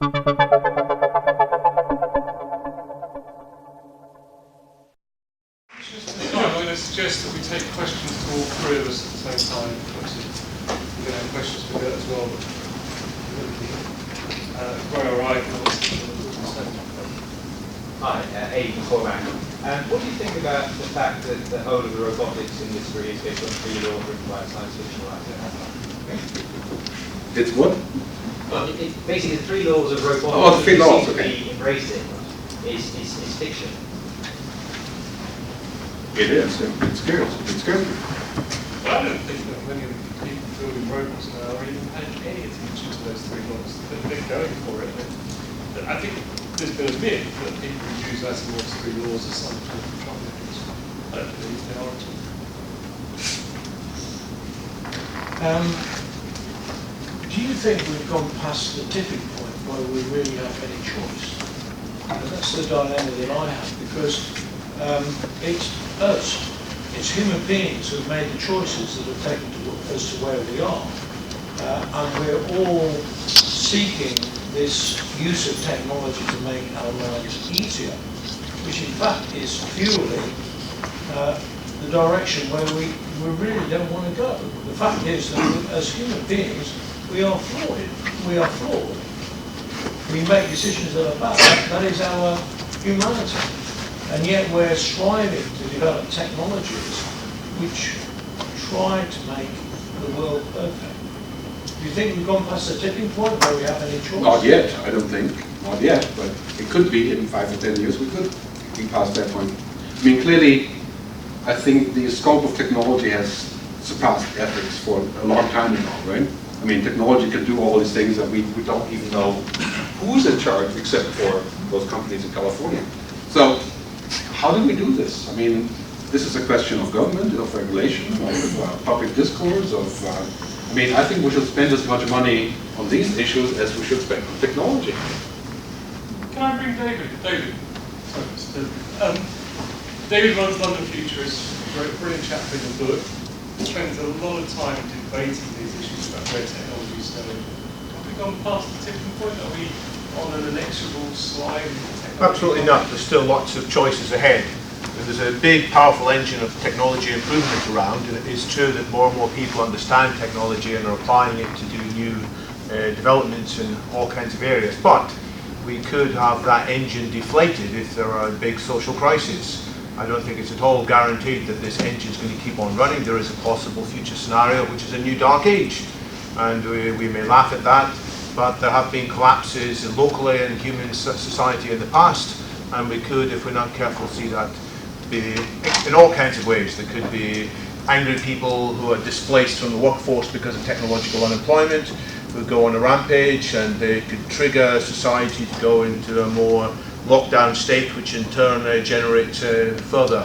I'm going to suggest that we take questions to all three of us at the same time. Obviously, we're going to have questions for that as well. Where are I? Hi, Abe Cormack. What do you think about the fact that the whole of the robotics industry is based on 3 laws written by a science fiction writer? It's what? Well, basically the 3 laws of robotics. Oh, the 3 laws, okay. Embracing is fiction. It is. It's good. It's good. Well, I don't think that many of the people building robots now are even paying any attention to those 3 laws. They're going for it. I think there's been a myth that people who use Asimov's 3 laws as some sort of control mechanism. I don't believe they are at all. Do you think we've gone past the tipping point where we really have any choice? And that's the dilemma that I have, because it's us, it's human beings who have made the choices that have taken us to where we are. And we're all seeking this use of technology to make our lives easier, which in fact is fueling the direction where we really don't want to go. The fact is that as human beings, we are flawed. We are flawed. We make decisions that are bad. That is our humanity. And yet we're striving to develop technologies which try to make the world perfect. Do you think we've gone past the tipping point where we have any choice? Not yet, I don't think. Not yet, but it could be in 5 or 10 years we could be past that point. I mean, clearly, I think the scope of technology has surpassed ethics for a long time now, right? I mean, technology can do all these things that we don't even know who's in charge except for those companies in California. So, how do we do this? I mean, this is a question of government, of regulation, of public discourse, I mean, I think we should spend as much money on these issues as we should spend on technology. Can I bring David? David runs London Futurists, wrote a brilliant chapter in the book. He spends a lot of time debating these issues about where technology is going. Have we gone past the tipping point? Are we on an inexorable slide? Absolutely not. There's still lots of choices ahead. There's a big, powerful engine of technology improvement around, and it is true that more and more people understand technology and are applying it to do new developments in all kinds of areas. But we could have that engine deflated if there are big social crises. I don't think it's at all guaranteed that this engine is going to keep on running. There is a possible future scenario which is a new dark age, and we may laugh at that, but there have been collapses locally in human society in the past, and we could, if we're not careful, see that be in all kinds of ways. There could be angry people who are displaced from the workforce because of technological unemployment, who go on a rampage, and they could trigger society to go into a more lockdown state, which in turn generates further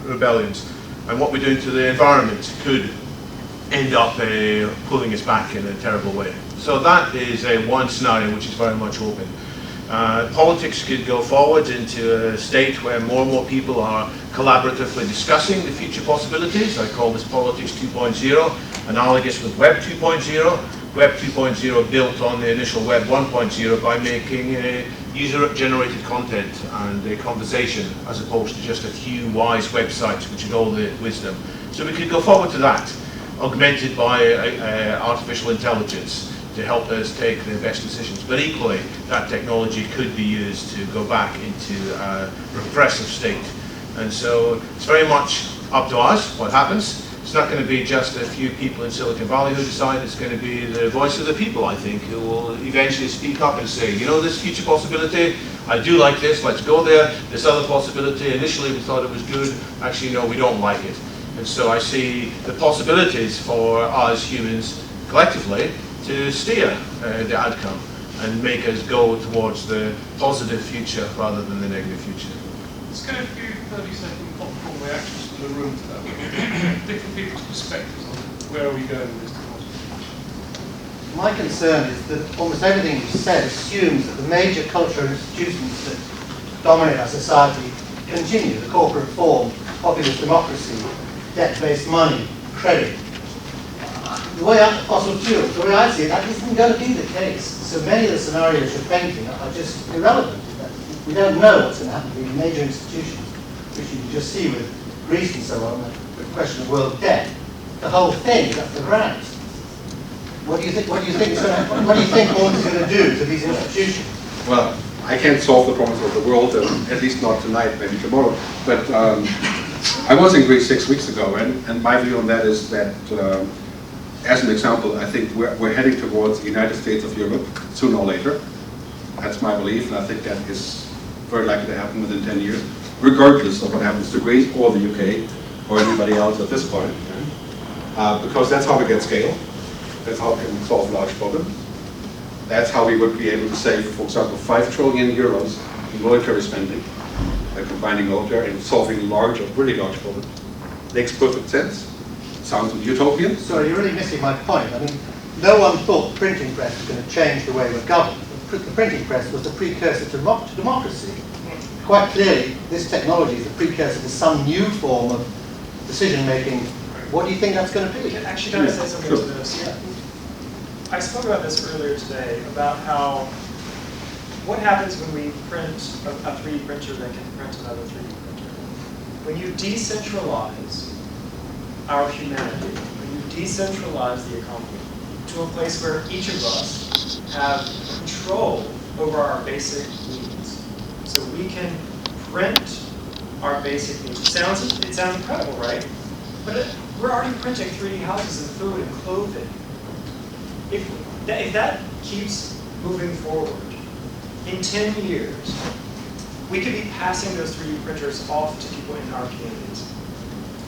rebellions. And what we're doing to the environment could end up pulling us back in a terrible way. So that is one scenario which is very much open. Politics could go forward into a state where more and more people are collaboratively discussing the future possibilities. I call this Politics 2.0, analogous with Web 2.0. Web 2.0 built on the initial Web 1.0 by making user-generated content and a conversation, as opposed to just a few wise websites which had all the wisdom. So we could go forward to that, augmented by artificial intelligence to help us take the best decisions. But equally, that technology could be used to go back into a repressive state. And so it's very much up to us what happens. It's not going to be just a few people in Silicon Valley who decide. It's going to be the voice of the people, I think, who will eventually speak up and say, you know, this future possibility, I do like this, let's go there. This other possibility, initially we thought it was good, actually no, we don't like it. And so I see the possibilities for us humans collectively to steer the outcome and make us go towards the positive future rather than the negative future. Let's get a few 30-second popcorn reactions from the room to that. Different people's perspectives on where are we going with this technology. My concern is that almost everything you said assumes that the major cultural institutions that dominate our society continue: the corporate form, populist democracy, debt-based money, credit. the way fossil fuels, the way I see it, that isn't going to be the case. So many of the scenarios you're painting are just irrelevant. We don't know what's going to happen to these major institutions, which you can just see with Greece and so on, the question of world debt. The whole thing is up for grabs. What do you think? What do you think? What do you think Morton is going to do to these institutions? Well, I can't solve the problems of the world, at least not tonight, maybe tomorrow. But I was in Greece 6 weeks ago, and my view on that is that, as an example, I think we're heading towards the United States of Europe sooner or later. That's my belief, and I think that is very likely to happen within 10 years, regardless of what happens to Greece or the UK or anybody else at this point. Because that's how we get scale. That's how we can solve large problems. That's how we would be able to save, for example, 5 trillion euros in military spending by combining military and solving large or really large problems. Makes perfect sense. Sounds utopian. Sorry, you're really missing my point. I mean, no one thought the printing press was going to change the way we're governed. The printing press was the precursor to democracy. Quite clearly, this technology is the precursor to some new form of decision-making. What do you think that's going to be? Actually, can I say something to this? Yeah. I spoke about this earlier today, about how, what happens when we print a 3D printer that can print another 3D printer. When you decentralize our humanity, when you decentralize the economy to a place where each of us have control over our basic needs. So we can print our basic needs. It sounds incredible, right? But we're already printing 3D houses and food and clothing. If that keeps moving forward, in 10 years, we could be passing those 3D printers off to people in our communities.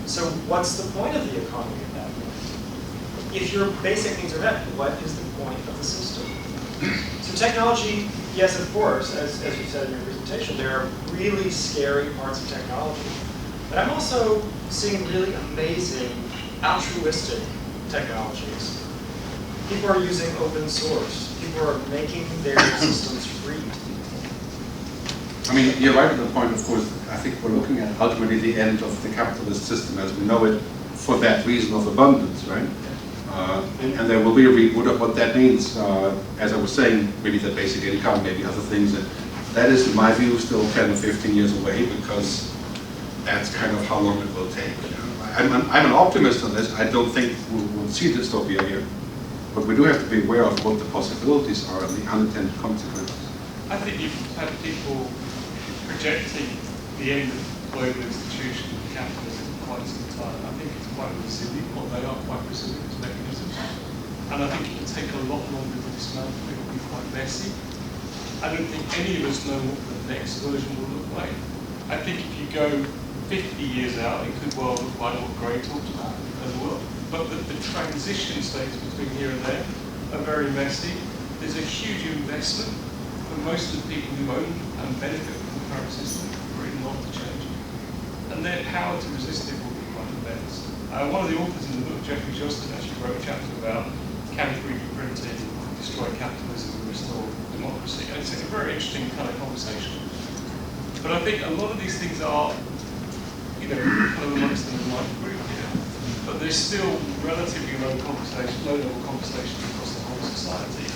So what's the point of the economy at that point? If your basic needs are met, what is the point of the system? So technology, yes, of course, as you said in your presentation, there are really scary parts of technology. But I'm also seeing really amazing, altruistic technologies. People are using open source. People are making their systems free. I mean, you're right at the point, of course. I think we're looking at ultimately the end of the capitalist system as we know it for that reason of abundance, right? And there will be a reboot of what that means. As I was saying, maybe the basic income, maybe other things. That is, in my view, still 10 or 15 years away because that's kind of how long it will take. I'm an optimist on this. I don't think we'll see dystopia here. But we do have to be aware of what the possibilities are and the unintended consequences. I think you've had people projecting the end of global institution of capitalism for quite some time. I think it's quite resilient, or they are quite resilient as mechanisms. And I think it will take a lot longer to dismantle. It will be quite messy. I don't think any of us know what the next version will look like. I think if you go 50 years out, it could well look like what Gray talked about as well. But the transition states between here and there are very messy. There's a huge investment for most of the people who own and benefit from the current system for it not to change. And their power to resist it will be quite immense. One of the authors in the book, Jeffrey Johnston, actually wrote a chapter about can 3D printing destroy capitalism and restore democracy. And it's a very interesting kind of conversation. But I think a lot of these things are, kind of amongst them in my group here. But there's still relatively low-level conversations across the whole society.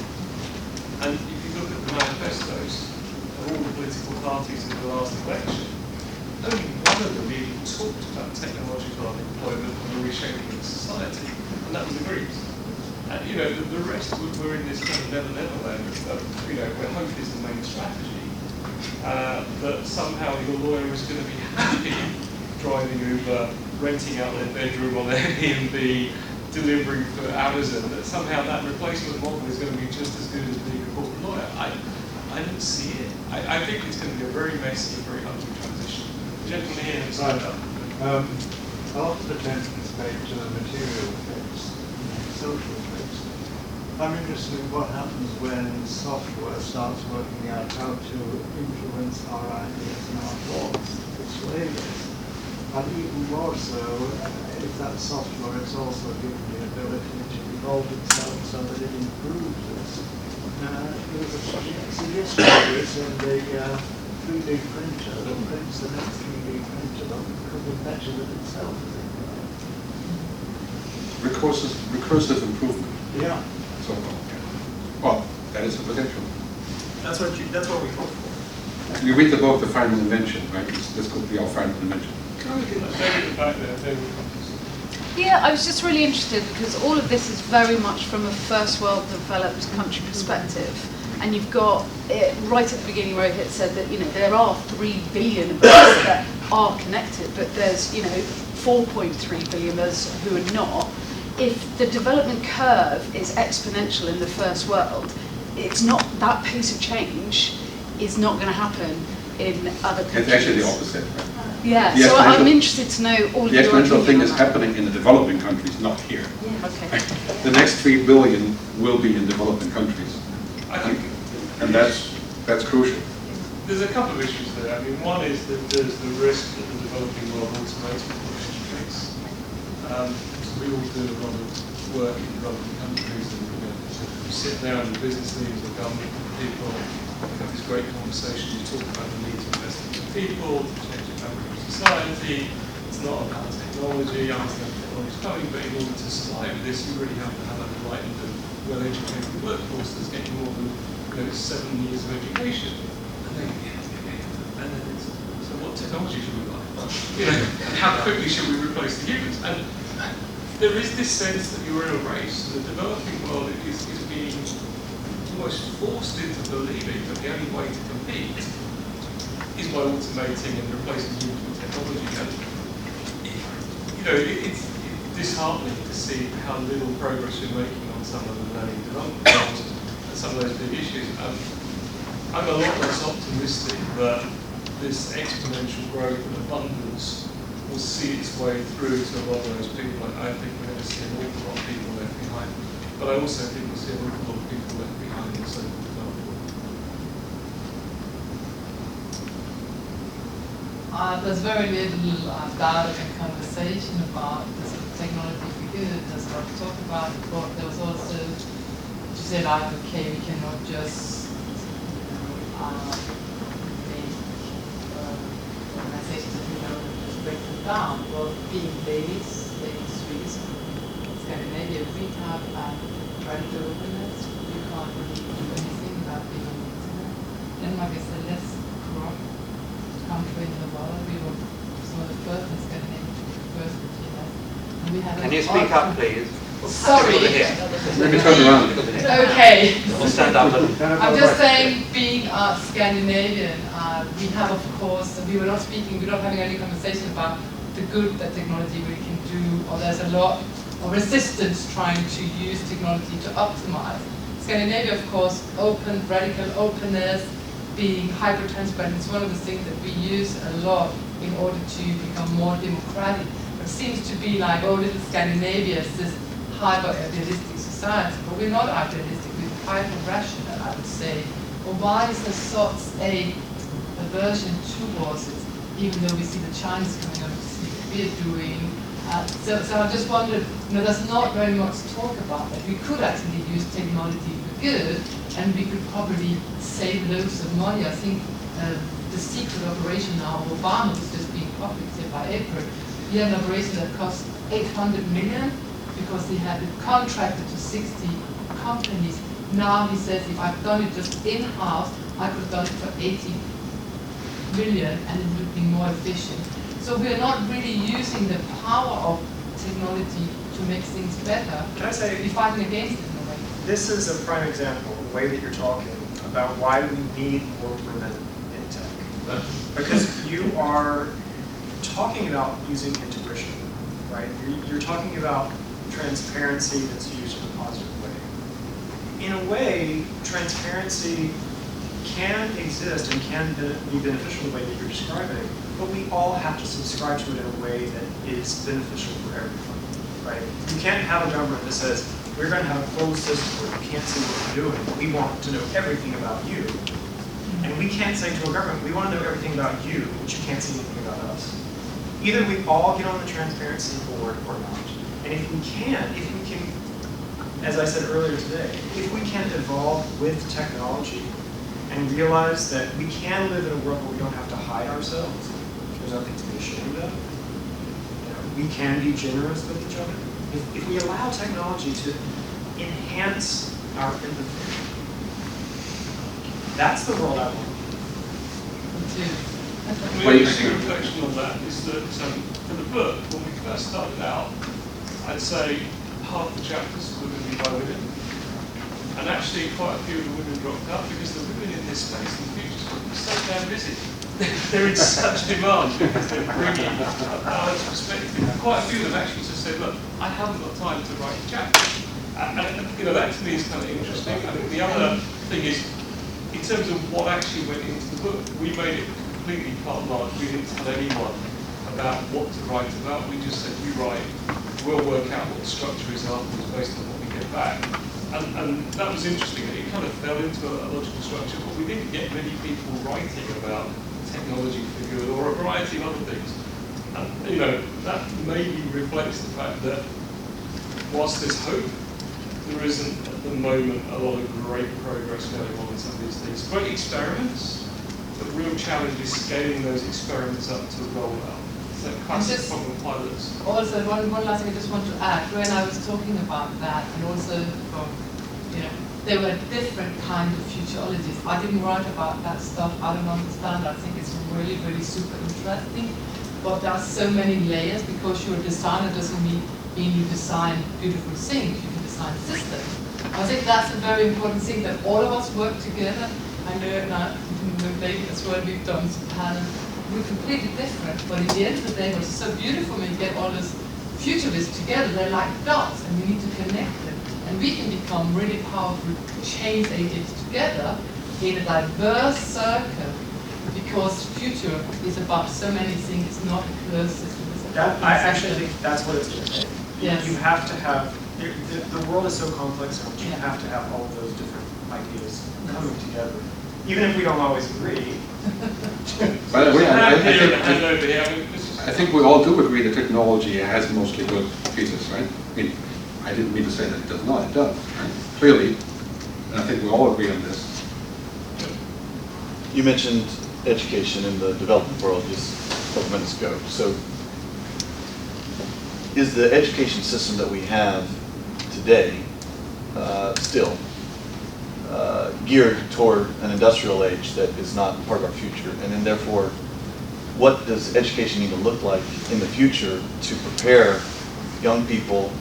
And if you look at the manifestos of all the political parties in the last election, only one of them even talked about technological unemployment and the reshaping of society, and that was the Greens. And the rest were in this kind of never-never land of where hope is the main strategy, that somehow your lawyer is going to be happy driving Uber, renting out their bedroom on Airbnb, delivering for Amazon, that somehow that replacement model is going to be just as good as being a corporate lawyer. I don't see it. I think it's going to be a very messy, very ugly transition. Gentlemen here, After the attention is paid to the material effects, social effects, I'm interested in what happens when software starts working out how to influence our ideas and our thoughts, persuade us. And even more so, if that software is also given the ability to evolve itself so that it improves us. There was a suggestion of this in the 3D printer that prints the next 3D printer that could be better than itself. recursive improvement. Yeah. So, well, that is the potential. That's what we hope for. You read the book, The Final Invention, right? This could be our final invention. Maybe the back there, maybe. Yeah, I was just really interested because all of this is very much from a first world developed country perspective. And you've got it right at the beginning where it said that, there are 3 billion of us that are connected, but there's, 4.3 billion of us who are not. If the development curve is exponential in the first world, it's not, that pace of change is not going to happen in other countries. It's actually the opposite, right? Yeah, The so I'm exponential- interested to know all of The your exponential thing opinion is on that. happening in the developing countries, not here. Okay. The next 3 billion will be in developing countries. I think And that's crucial. there's a couple of issues there. I mean, one is that there's the risk that the developing world automates production rates. So we all do a lot of work in developing countries, and you sit down with business leaders or government people, you have this great conversation, you talk about the need to invest in people, to change the fabric of society. It's not about technology, I understand technology is coming, but in order to survive with this, you really have to have a enlightened and well-educated workforce that's getting more than 7 years of education. And then it's, so what technology should we buy? And how quickly should we replace the humans? And there is this sense that you're in a race. The developing world is being almost forced into believing that the only way to compete is by automating and replacing humans with technology. And it's disheartening to see how little progress we're making on some of the learning development goals and some of those big issues. I'm a lot less optimistic that this exponential growth and abundance will see its way through to a lot of those people. I think we're going to see an awful lot of people left behind. But I also think we'll see an awful lot of people left behind in the so-called developed world. There's very little dialogue and conversation about this technology for good. There's a lot to talk about, but there was also, you said, okay, we cannot just make organizations that we know just break them down. Well, being Danish, Swedes, Scandinavia, we have radical openness. You can't really do anything about being on the internet. Denmark is the less corrupt country in the world. We were sort of first in Scandinavia, first in China. And we have Can you speak up, please? Sorry. Maybe turn around. Okay. We'll stand up. I'm just saying, being Scandinavian, we have, of course, we're not having any conversation about the good that technology really can do, or there's a lot of resistance trying to use technology to optimize. Scandinavia, of course, radical openness, being hyper-transparent is one of the things that we use a lot in order to become more democratic. It seems to be like, oh, little Scandinavia is this hyper-idealistic society, but we're not idealistic, we're hyper-rational, I would say. Well, why is there such a aversion towards it, even though we see the Chinese coming up to see what we're doing? So I just wondered, there's not very much talk about that. We could actually use technology for good, and we could probably save loads of money. I think the secret operation now of Obama was just being published here by April. He had an operation that cost 800 million because he had it contracted to 60 companies. Now he says, if I've done it just in-house, I could have done it for 80 million and it would be more efficient. So we're not really using the power of technology to make things better. Can I say, we're fighting against it in a way. this is a prime example, the way that you're talking, about why we need more women in tech. Because you are talking about using intuition, right? You're talking about transparency that's used in a positive way. In a way, transparency can exist and can be beneficial the way that you're describing, but we all have to subscribe to it in a way that is beneficial for everyone, right? You can't have a government that says, we're going to have a closed system where you can't see what you're doing. We want to know everything about you. And we can't say to a government, we want to know everything about you, but you can't see anything about us. Either we all get on the transparency board or not. And if we can, as I said earlier today, if we can evolve with technology and realize that we can live in a world where we don't have to hide ourselves, there's nothing to be ashamed of. We can be generous with each other. If we allow technology to enhance our empathy, that's the world I want. I mean, interesting reflection on that is that for the book, when we first started out, I'd say half the chapters were going to be by women. And actually quite a few of the women dropped out because the women in this space in the future are so damn busy. They're in such demand because they're bringing a balanced perspective. Quite a few of them actually just said, look, I haven't got time to write a chapter. And you know, that to me is kind of interesting. I think the other thing is, in terms of what actually went into the book, we made it completely carte blanche. We didn't tell anyone about what to write about. We just said, you write, we'll work out what the structure is afterwards based on what we get back. And that was interesting. It kind of fell into a logical structure, but we didn't get many people writing about technology figures or a variety of other things. And you know, that maybe reflects the fact that whilst there's hope, there isn't at the moment a lot of great progress going on in some of these things. Great experiments, but the real challenge is scaling those experiments up to roll out. So classic problem pilots. Also, one last thing I just want to add. When I was talking about that, and also from, you know, there were different kind of futurologies. I didn't write about that stuff. I don't understand. I think it's really, really super interesting. But there are so many layers because you're a designer doesn't mean you design beautiful things. You can design systems. I think that's a very important thing that all of us work together. I know now with David as well, we've done some panels. We're completely different, but in the end of the day, what's so beautiful when you get all those futurists together, they're like dots, and we need to connect them. And we can become really powerful change agents together in a diverse circle, because future is about so many things, it's not a closed system. I actually think that's what it's going to take. Yes. You have to have, the world is so complex, and you have to have all of those different ideas coming together. Even if we don't always agree. By the way, I think we all do agree that technology has mostly good pieces, right? I mean, I didn't mean to say that it does not, it does, right? Clearly, and I think we all agree on this. You mentioned education in the developing world just a couple minutes ago. So, is the education system that we have today still geared toward an industrial age that is not part of our future? And then therefore, what does education need to look like in the future to prepare young people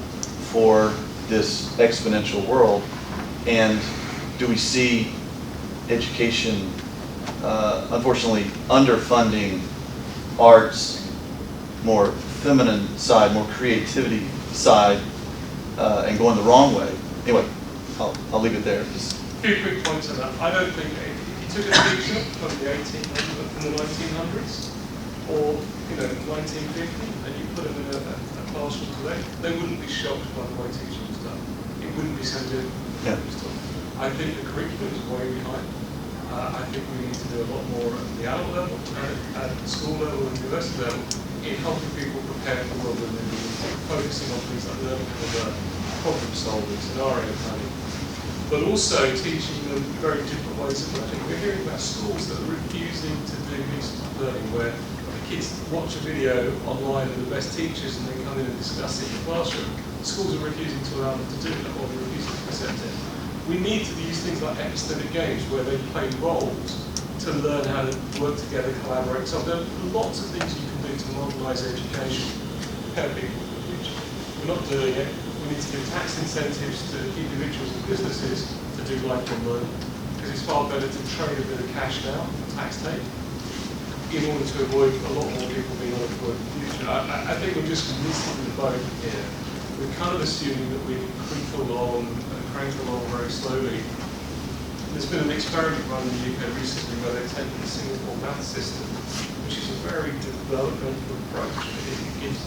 for this exponential world? And do we see education, unfortunately, underfunding arts, more feminine side, more creativity side, and going the wrong way? Anyway, I'll leave it there. Just a few quick points on that. I don't think if you took a teacher from the 1800s, from the 1900s, or 1950, and you put them in a classroom today, they wouldn't be shocked by the way teaching was done. It wouldn't be so different. Yeah. I think the curriculum is way behind. I think we need to do a lot more at the adult level, at the school level, and university level, in helping people prepare for the world we're living in, focusing on things like learning how to learn, problem solving, scenario planning, but also teaching them very different ways of learning. We're hearing about schools that are refusing to do distance learning, where the kids watch a video online of the best teachers and then come in and discuss it in the classroom. Schools are refusing to allow them to do that, or they're refusing to accept it. We need to use things like epistemic games where they play roles to learn how to work together, collaborate. So there are lots of things you can do to modernise education, prepare people for the future. We're not doing it. We need to give tax incentives to individuals and businesses to do lifelong learning, because it's far better to trade a bit of cash now, tax take, in order to avoid a lot more people being unemployed in the future. I think we're just missing the boat here. We're kind of assuming that we creep along and crank along very slowly. There's been an experiment run in the UK recently where they've taken the Singapore math system, which is a very developmental approach. It gives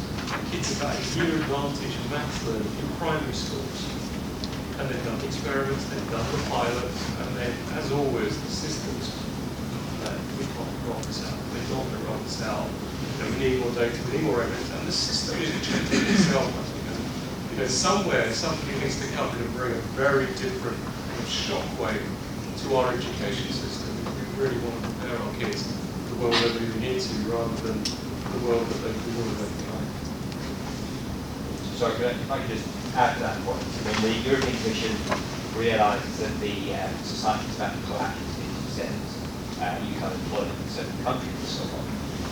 kids about a year advantage in math learning in primary schools. And they've done experiments, they've done the pilots, and then, as always, the systems, we can't roll this out. They're not going to roll this out. We need more data, we need more evidence, and the system is changing itself. Somewhere somebody needs to come in and bring a very different shockwave to our education system if we really want to prepare our kids for the world they're moving into rather than the world that they've been behind. sorry, if I could just add to that point. I mean, the European Commission realises that the society is about to collapse into sense. You can't employ them in certain countries and so on.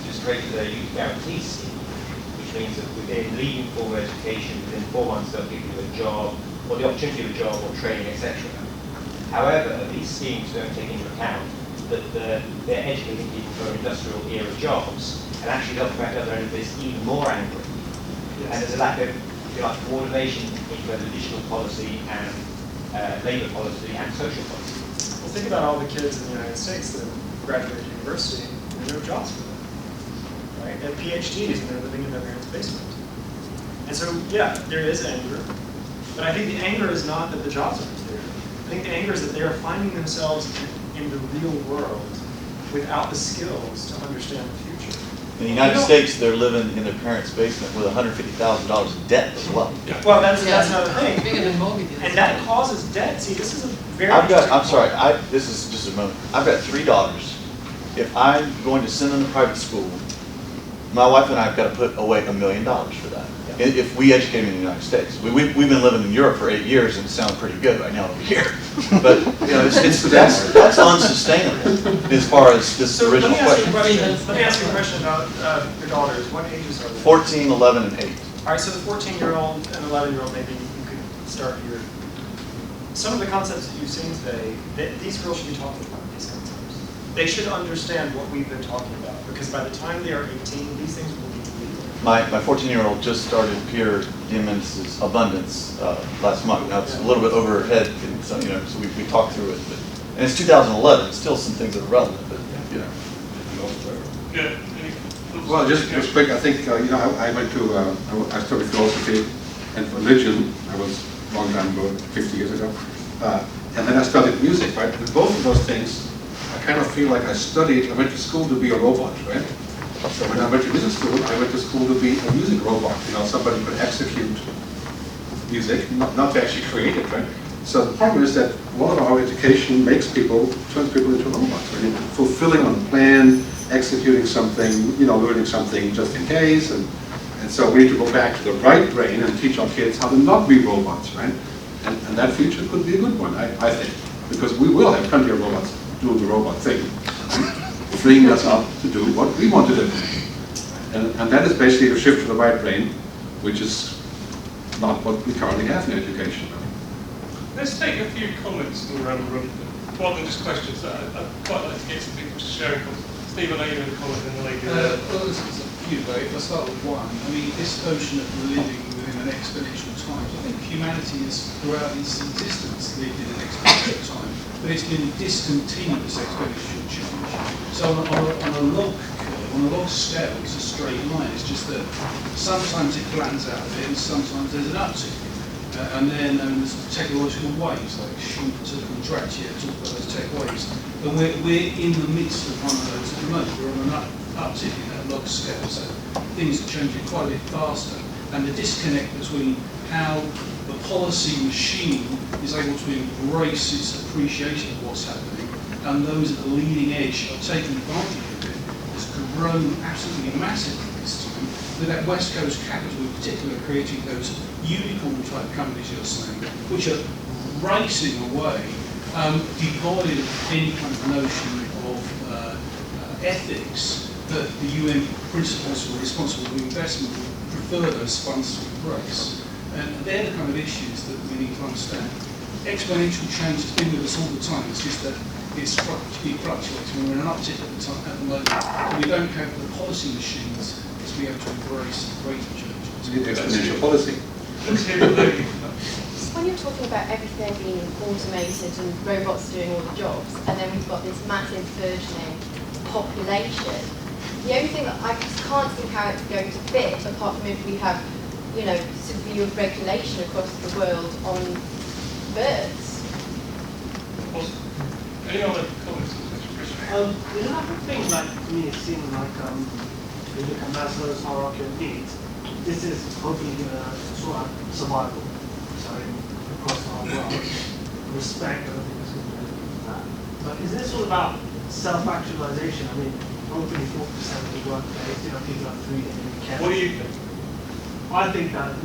Just created a youth guarantee scheme, which means that within leaving formal education, within 4 months they'll give you a job, or the opportunity of a job, or training, etc. However, these schemes don't take into account that they're educating people for industrial era jobs, and actually they'll come out the other end of this even more angry. And there's a lack of, if you like, coordination between both additional policy and labour policy and social policy. Well, think about all the kids in the United States that graduated university and there are no jobs for them, right? They have PhDs and they're living in their parents' basement. And so, yeah, there is anger, but I think the anger is not that the jobs aren't there. I think the anger is that they are finding themselves in the real world without the skills to understand the future. In the United States, they're living in their parents' basement with $150,000 in debt as well. Well, that's another thing. Bigger than mortgages. And that causes debt. See, this is a very I'm interesting sorry, point. this is just a moment. I've got 3 daughters. If I'm going to send them to private school, my wife and I have got to put away $1 million for that. If we educate them in the United States. We've been living in Europe for 8 years and it sounds pretty good right now over here. But you know, that's unsustainable as far as this original question. Let me ask you a question about your daughters. What ages are they? 14, 11, and 8. All right, so the 14-year-old and 11-year-old, maybe you could start here. Some of the concepts that you've seen today, these girls should be talking about these concepts. They should understand what we've been talking about, because by the time they are 18, these things will be legal. My 14-year-old just started Pierre Diamandis' Abundance last month. Now it's a little bit over her head, and so, you know, so we talked through it. But, and it's 2011. Still some things that are relevant, but you know. Yeah. Well, just quick, I think, you know, I went to, I studied philosophy and religion. I was a long time ago, 50 years ago. And then I studied music, right? And both of those things, I kind of feel like I went to school to be a robot, right? So when I went to music school, I went to school to be a music robot. You know, somebody could execute music, not to actually create it, right? So the problem is that a lot of our education turns people into robots. Right? Fulfilling on the plan, executing something, you know, learning something just in case, and so we need to go back to the right brain and teach our kids how to not be robots, right? And that future could be a good one, I think, because we will have plenty of robots doing the robot thing, freeing us up to do what we want to do. And that is basically a shift to the right brain, which is not what we currently have in education. Let's take a few comments from around the room, rather than just questions. I'd quite like to get some people to share comments. Steve, I know you had a comment and the lady there. Well, there's a few, but if I start with one, I mean, this notion of living within an exponential time, I think humanity has, throughout its existence, lived in an exponential time, but it's been discontinuous exponential change. So on a log curve, on a log scale, it's a straight line. It's just that sometimes it flattens out a bit, and sometimes there's an uptick. And then there's technological waves, like Schumpeter and Drattier talk about those tech waves. And we're in the midst of one of those at the moment. We're on an uptick in that log scale, so things are changing quite a bit faster. And the disconnect between how the policy machine is able to embrace its appreciation of what's happening, and those at the leading edge are taking advantage of it, has grown absolutely massively this time. With that West Coast capital in particular creating those unicorn type companies you're saying, which are racing away, devoid of any kind of notion of ethics that the UN principles for responsible investment would prefer those funds to embrace. And they're the kind of issues that we need to understand. Exponential change has been with us all the time. It's just that it's fluctuating. We're in an uptick at the moment. We don't have the policy machines to be able to embrace greater change. Exponential policy. When you're talking about everything being automated and robots doing all the jobs, and then we've got this massive burgeoning population, the only thing that I just can't see how it's going to fit, apart from if we have, you know, severe regulation across the world on birds. Any other comments on this, Christian? There's a number of things like, to me, it seems like, if you look at Maslow's hierarchy of needs, this is hopefully going to sort out survival, so across our world. Respect, I don't think it's going to do that. But is this all about self-actualization? I mean, hopefully 40% of the workplace, you know, people have 3 days a week. What do you think? I think that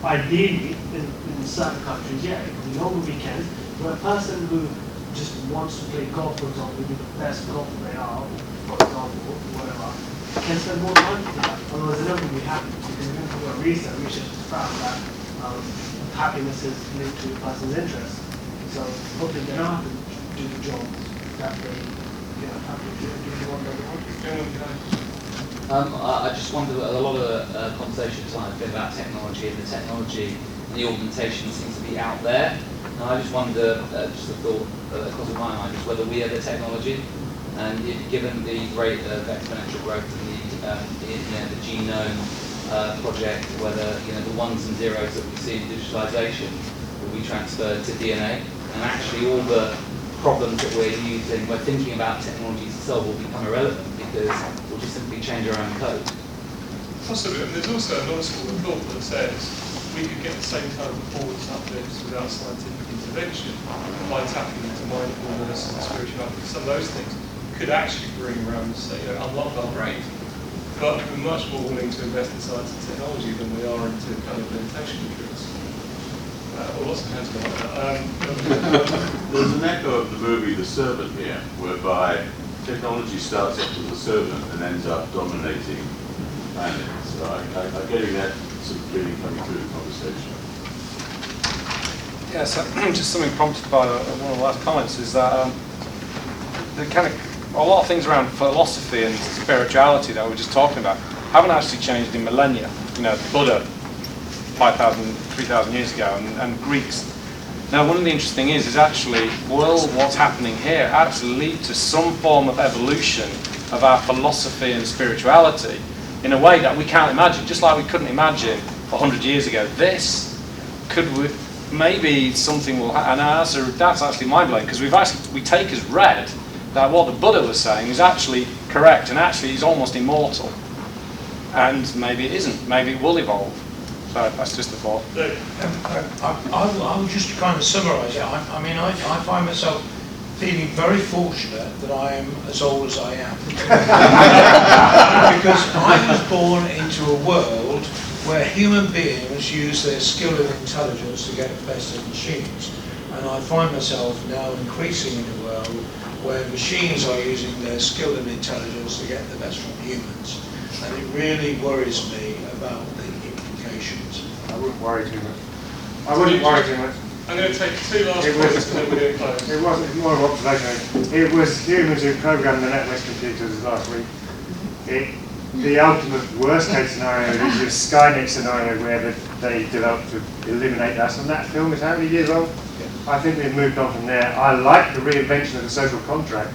ideally, in certain countries, yeah, it can be longer weekends, but a person who just wants to play golf, for example, be the best golfer they are, for example, whatever, can spend more time for that. Otherwise, they're not going to be happy. Because if you look at research has found that happiness is linked to a person's interest. So hopefully they don't have to do the job that they have to do the one that they want to do. I just wonder, a lot of the conversation tonight has been about technology, and the technology and the augmentation seems to be out there. And I just wonder, just a thought crossing my mind, is whether we are the technology, and if, given the rate of exponential growth in the genome project, whether the ones and zeros that we see in digitalization will be transferred to DNA, and actually all the problems that we're thinking about technologies to solve will become irrelevant because we'll just simply change our own code. Possibly, and there's also another school of thought that says we could get the same kind of performance uplifts without scientific intervention by tapping into mindfulness and spirituality. Some of those things could actually bring around, say, unlock our brain. But we're much more willing to invest in science and technology than we are into kind of meditation retreats. Lots of hands going like that. There's an echo of the movie The Servant here, whereby technology starts off as a servant and ends up dominating the planet. So I'm getting that sort of feeling coming through the conversation. Yeah, so just something prompted by one of the last comments is that the kind of a lot of things around philosophy and spirituality that we were just talking about haven't actually changed in millennia. Buddha, 5,000, 3,000 years ago, and Greeks. Now, one of the interesting is actually, will what's happening here actually lead to some form of evolution of our philosophy and spirituality in a way that we can't imagine, just like we couldn't imagine 100 years ago. This could maybe something will happen, and that's actually mind-blowing, because we take as read that what the Buddha was saying is actually correct, and actually he's almost immortal. And maybe it isn't. Maybe it will evolve. So that's just a thought. I would just kind of summarise it. I mean, I find myself feeling very fortunate that I am as old as I am. Because I was born into a world where human beings use their skill and intelligence to get the best of machines. And I find myself now increasing in a world where machines are using their skill and intelligence to get the best from humans. And it really worries me about the implications. I wouldn't worry too much. I wouldn't worry too much. I'm going to take two last points and then we're going to close. It wasn't more of an observation. It was humans who programmed the network computers last week. The ultimate worst case scenario is the Skynet scenario where they developed to eliminate us, and that film is how many years old? I think we've moved on from there. I like the reinvention of the social contract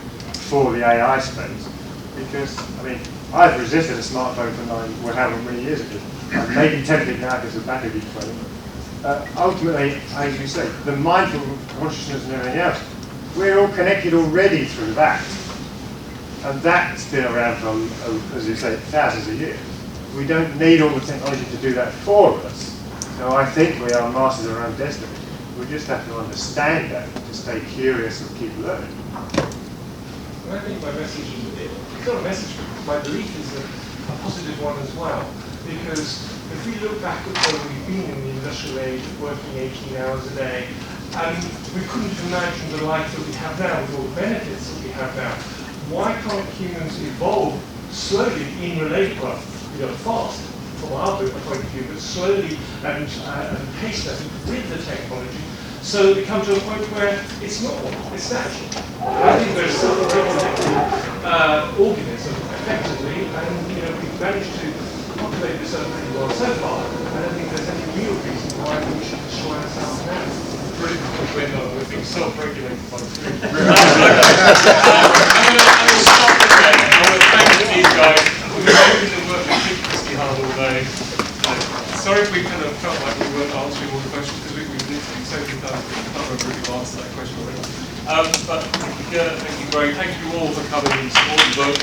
for the AI space because, I mean, I've resisted a smartphone for however many years ago. I may be tempted now because the battery keeps running. Ultimately, as you say, the mindful consciousness and everything else, we're all connected already through that. And that's been around for, as you say, thousands of years. We don't need all the technology to do that for us. So I think we are masters of our own destiny. We just have to understand that, to stay curious and keep learning. And I think my message is, it's not a message, my belief is a positive one as well. Because if we look back at where we've been in the industrial age, working 18 hours a day, and we couldn't imagine the life that we have now with all the benefits that we have now. Why can't humans evolve slowly in relation, well, fast from our point of view, but slowly and paced with the technology, so we come to a point where it's normal, it's natural. I think there's self-regulating organism effectively, and we've managed to populate this earth pretty well so far. I don't think there's any real reason why we should destroy ourselves now. We're being self-regulated by the food. I'm going to stop it there. I want to thank these guys. We've been working and working ridiculously hard all day. Sorry if we kind of felt like we weren't answering all the questions because we've literally so many times we can't remember if we've answered that question already. But thank you, Gert, thank you, Greg. Thank you all for coming and supporting the book.